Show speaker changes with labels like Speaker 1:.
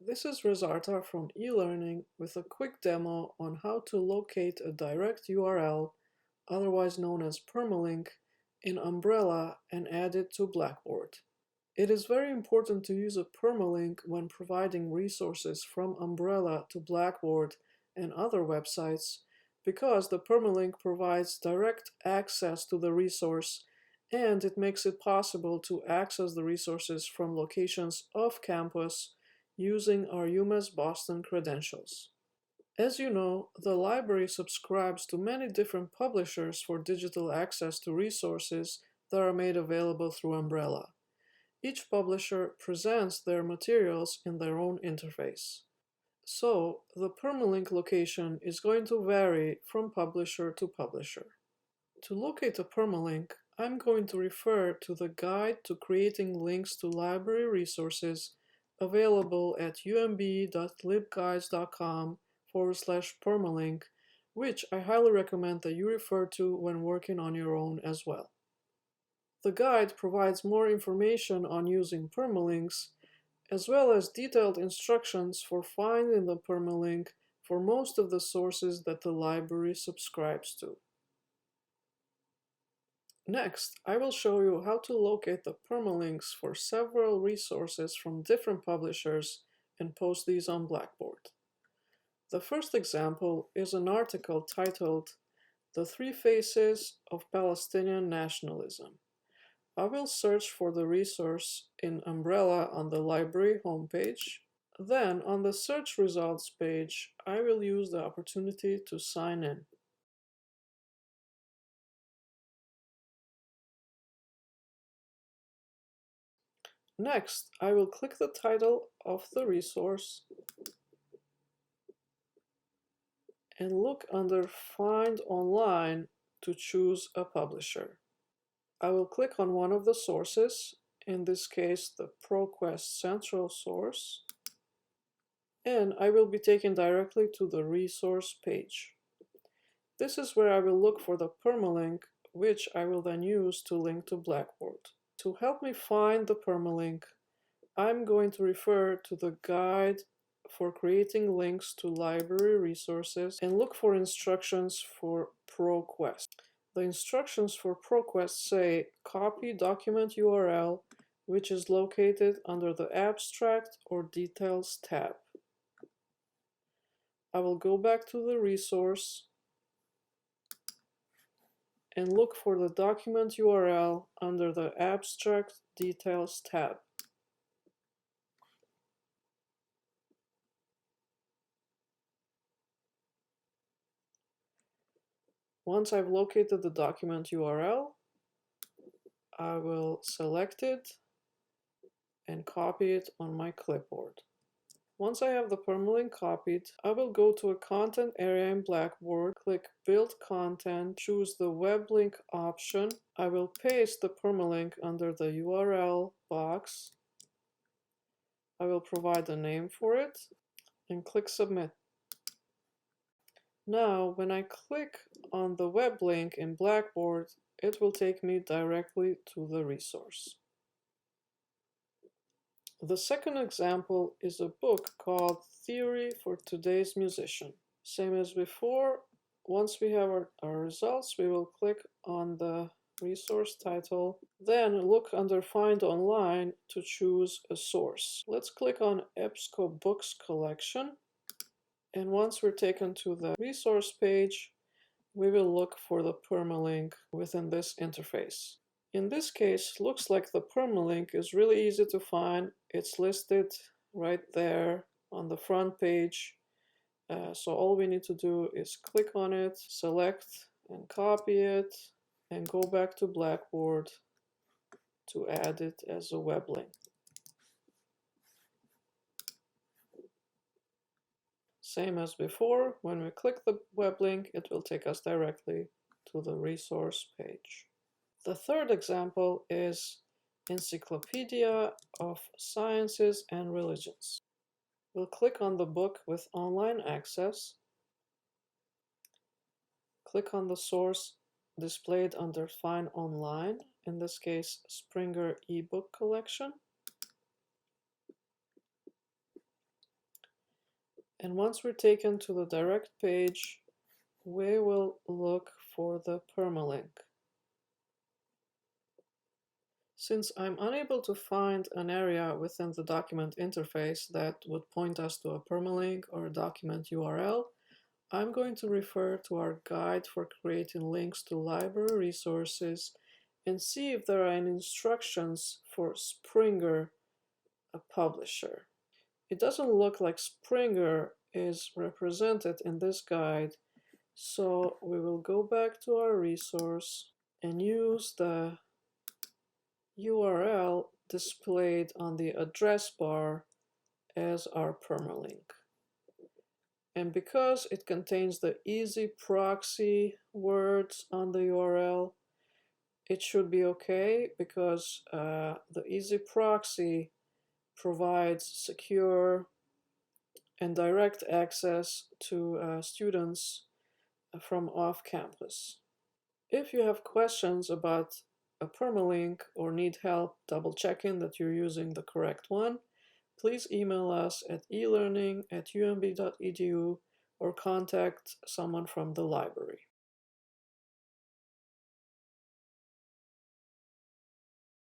Speaker 1: This is Rezarta from eLearning with a quick demo on how to locate a direct URL, otherwise known as Permalink, in Umbrella and add it to Blackboard. It is very important to use a permalink when providing resources from Umbrella to Blackboard and other websites because the permalink provides direct access to the resource and it makes it possible to access the resources from locations off campus using our UMass Boston credentials. As you know, the library subscribes to many different publishers for digital access to resources that are made available through Umbrella. Each publisher presents their materials in their own interface. So, the permalink location is going to vary from publisher to publisher. To locate a permalink, I'm going to refer to the Guide to Creating Links to Library Resources available at umb.libguides.com/permalink, which I highly recommend that you refer to when working on your own as well. The guide provides more information on using permalinks, as well as detailed instructions for finding the permalink for most of the sources that the library subscribes to. Next, I will show you how to locate the permalinks for several resources from different publishers and post these on Blackboard. The first example is an article titled "The Three Faces of Palestinian Nationalism." I will search for the resource in Umbrella on the library homepage. Then, on the search results page, I will use the opportunity to sign in. Next, I will click the title of the resource and look under Find Online to choose a publisher. I will click on one of the sources, in this case the ProQuest Central source, and I will be taken directly to the resource page. This is where I will look for the permalink, which I will then use to link to Blackboard. To help me find the permalink, I'm going to refer to the Guide for Creating Links to Library Resources and look for instructions for ProQuest. The instructions for ProQuest say copy document URL, which is located under the Abstract or Details tab. I will go back to the resource and look for the document URL under the Abstract Details tab. Once I've located the document URL, I will select it and copy it on my clipboard. Once I have the permalink copied, I will go to a content area in Blackboard, click Build Content, choose the web link option. I will paste the permalink under the URL box. I will provide a name for it and click Submit. Now, when I click on the web link in Blackboard, it will take me directly to the resource. The second example is a book called Theory for Today's Musician. Same as before, once we have our results, we will click on the resource title, then look under Find Online to choose a source. Let's click on EBSCO Books Collection, and once we're taken to the resource page, we will look for the permalink within this interface. In this case, looks like the permalink is really easy to find. It's listed right there on the front page. So all we need to do is click on it, select and copy it, and go back to Blackboard to add it as a web link. Same as before, when we click the web link, it will take us directly to the resource page. The third example is Encyclopedia of Sciences and Religions. We'll click on the book with online access, click on the source displayed under Find Online, in this case Springer ebook collection. And once we're taken to the direct page, we will look for the permalink. Since I'm unable to find an area within the document interface that would point us to a permalink or a document URL, I'm going to refer to our guide for creating links to library resources and see if there are any instructions for Springer, a publisher. It doesn't look like Springer is represented in this guide, so we will go back to our resource and use the URL displayed on the address bar as our permalink. And because it contains the easy proxy words on the URL, it should be okay because the easy proxy provides secure and direct access to students from off campus. If you have questions about a permalink or need help double checking that you're using the correct one, please email us at elearning@umb.edu or contact someone from the library.